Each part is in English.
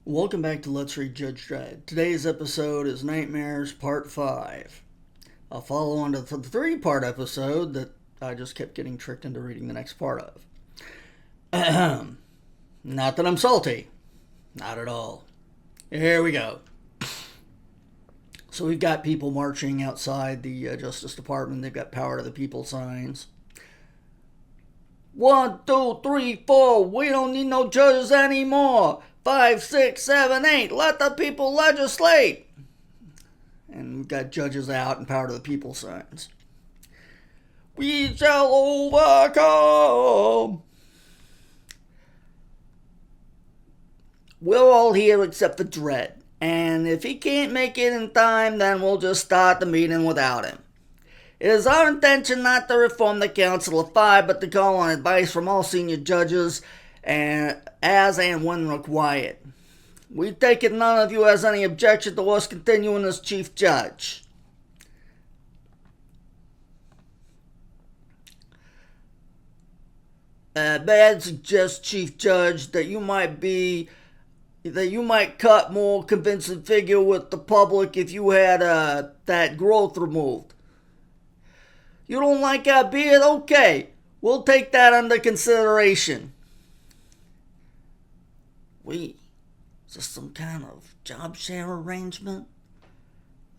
Welcome back to Let's Read Judge Dredd. Today's episode is Nightmares Part 5. I'll follow on to the three-part episode that I just kept getting tricked into reading the next part of. Not that I'm salty. Not at all. Here we go. So we've got people marching outside the Justice Department. They've got Power to the People signs. 1, 2, 3, 4. We don't need no judges anymore. 5, 6, 7, 8. Let the people legislate. And we've got judges out and Power to the People signs. We shall overcome. We're all here except for Dredd. And if he can't make it in time, then we'll just start the meeting without him. It is our intention not to reform the Council of Five, but to call on advice from all senior judges as and when required. We take it none of you has any objection to us continuing as Chief Judge. May I suggest, Chief Judge, that you might cut more convincing figure with the public if you had that growth removed. You don't like our beard? Okay, we'll take that under consideration. Is this some kind of job share arrangement?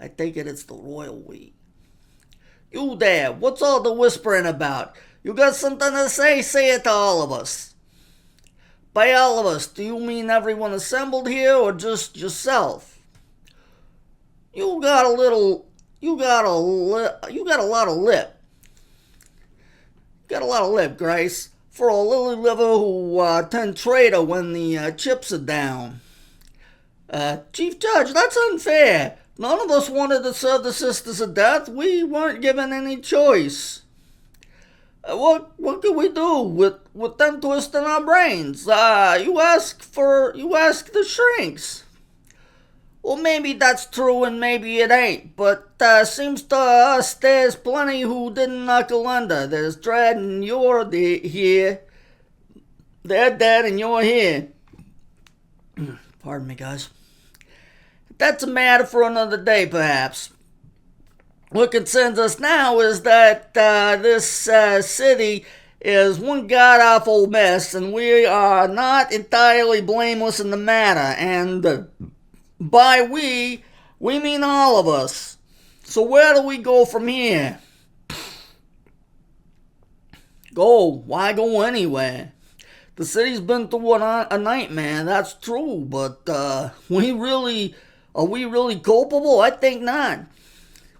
I take it it's the royal we. You there, what's all the whispering about? You got something to say? Say it to all of us. By all of us, do you mean everyone assembled here or just yourself? You got a lot of lip. Got a lot of lip, Grace, for a lily liver who turned traitor when the chips are down. Chief Judge, that's unfair. None of us wanted to serve the Sisters of Death. We weren't given any choice. What could we do with them twisting our brains? You ask the shrinks. Well, maybe that's true and maybe it ain't, but seems to us there's plenty who didn't knuckle under. There's Dredd and you're here. They're dead and you're here. Pardon me, guys. That's a matter for another day, perhaps. What concerns us now is that this city is one god-awful mess, and we are not entirely blameless in the matter, and by we mean all of us. So where do we go from here? Go? Why go anywhere? The city's been through a nightmare, that's true, but are we really culpable? I think not.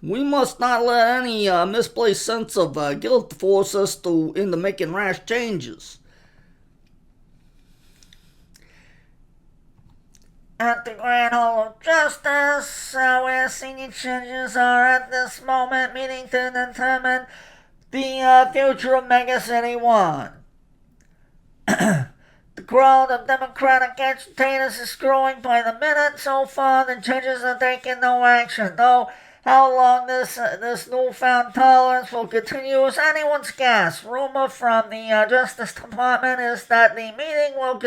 We must not let any misplaced sense of guilt force us into making rash changes. At the Grand Hall of Justice, where senior judges are at this moment meeting to determine the future of Mega City 1. The crowd of Democratic agitators is growing by the minute. So far, the judges are taking no action, though how long this newfound tolerance will continue is anyone's guess. Rumor from the Justice Department is that the meeting will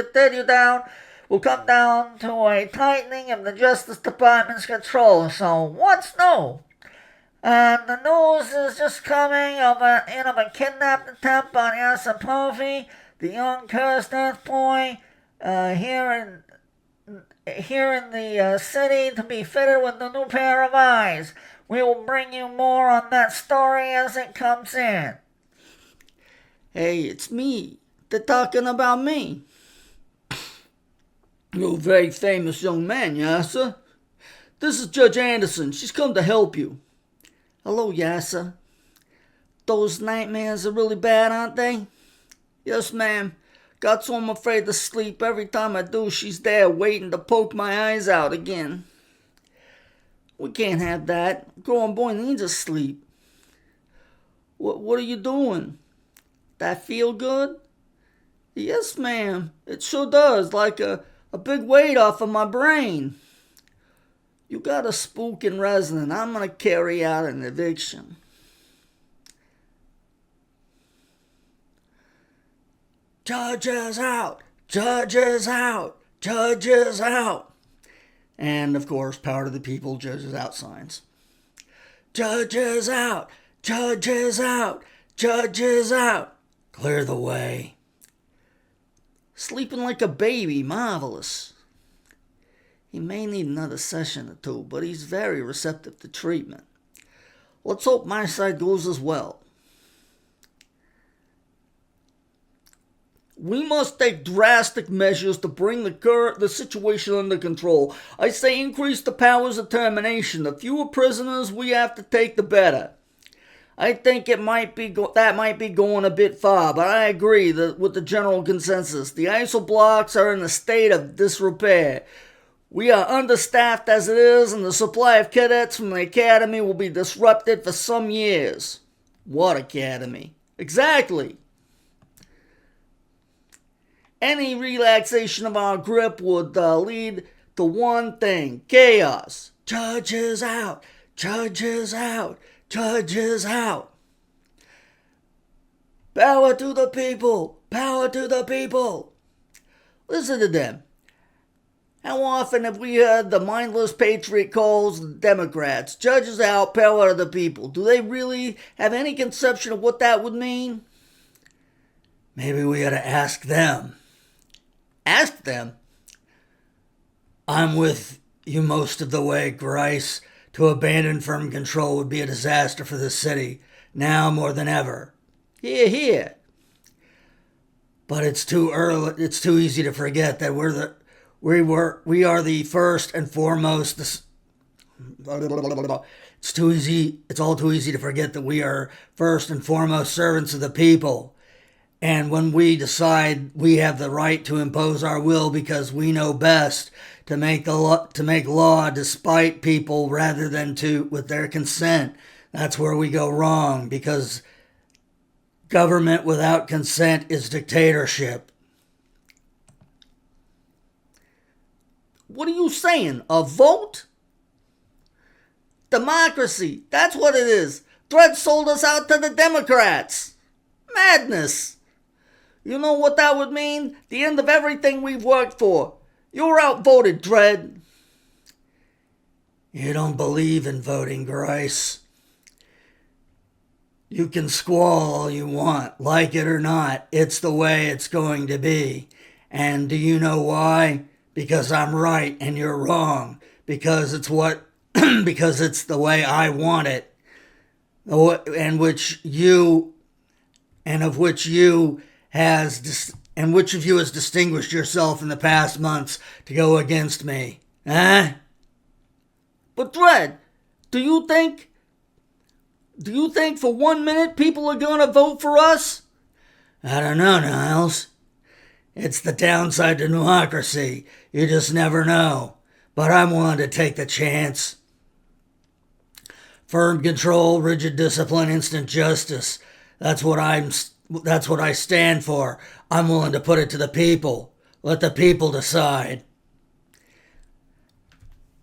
come down to a tightening of the Justice Department's control. So what's new? And the news is just coming of a kidnapped attempt on Yasa Povey, the young cursed Earth boy, here in the city to be fitted with a new pair of eyes. We will bring you more on that story as it comes in. Hey, it's me. They're talking about me. You're a very famous young man, Yasa. This is Judge Anderson. She's come to help you. Hello, Yasa. Those nightmares are really bad, aren't they? Yes, ma'am. Got so I'm afraid to sleep. Every time I do, she's there waiting to poke my eyes out again. We can't have that. A grown boy needs to sleep. What are you doing? That feel good? Yes, ma'am. It sure does. Like a big weight off of my brain. You got a spook in resident. I'm going to carry out an eviction. Judges out! Judges out! Judges out! And, of course, power to the people, judges out signs. Judges out! Judges out! Judges out! Clear the way. Sleeping like a baby, marvelous. He may need another session or two, but he's very receptive to treatment. Let's hope my side goes as well. We must take drastic measures to bring the situation under control. I say increase the powers of termination. The fewer prisoners we have to take, the better. I think that might be going a bit far, but I agree with the general consensus. The ISO blocks are in a state of disrepair. We are understaffed as it is, and the supply of cadets from the academy will be disrupted for some years. What academy? Exactly. Any relaxation of our grip would lead to one thing: chaos. Judges out! Judges out! Judges out! Power to the people! Power to the people! Listen to them. How often have we heard the mindless patriot calls of the Democrats? Judges out, power to the people. Do they really have any conception of what that would mean? Maybe we ought to ask them. Ask them. I'm with you most of the way, Grice. To abandon firm control would be a disaster for the city, now more than ever. Hear, hear. But it's too early. It's too easy to forget that we are the first and foremost. It's too easy. It's all too easy to forget that we are first and foremost servants of the people. And when we decide we have the right to impose our will because we know best, to make law despite people rather than with their consent, that's where we go wrong, because government without consent is dictatorship. What are you saying? A vote? Democracy. That's what it is. Dredd sold us out to the Democrats. Madness. You know what that would mean? The end of everything we've worked for. You were outvoted, Dredd. You don't believe in voting, Grice. You can squall all you want, like it or not. It's the way it's going to be. And do you know why? Because I'm right and you're wrong. Because it's because it's the way I want it. And which of you has distinguished yourself in the past months to go against me? Huh? But Dredd, do you think for 1 minute people are going to vote for us? I don't know, Niles. It's the downside to democracy. You just never know. But I'm willing to take the chance. Firm control, rigid discipline, instant justice. That's what I stand for. I'm willing to put it to the people. Let the people decide.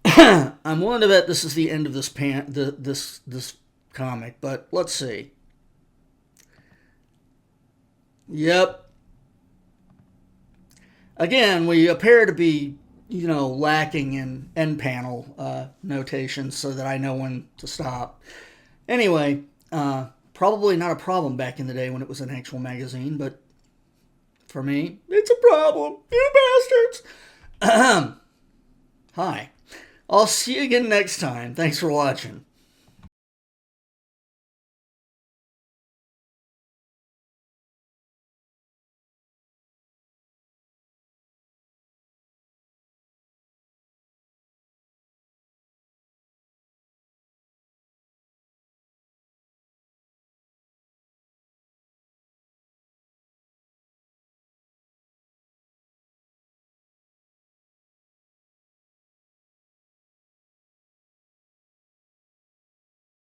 I'm willing to bet this is the end of this comic, but let's see. Yep. Again, we appear to be, lacking in end panel notations so that I know when to stop. Anyway, probably not a problem back in the day when it was an actual magazine, but for me, it's a problem. You bastards! Hi. I'll see you again next time. Thanks for watching.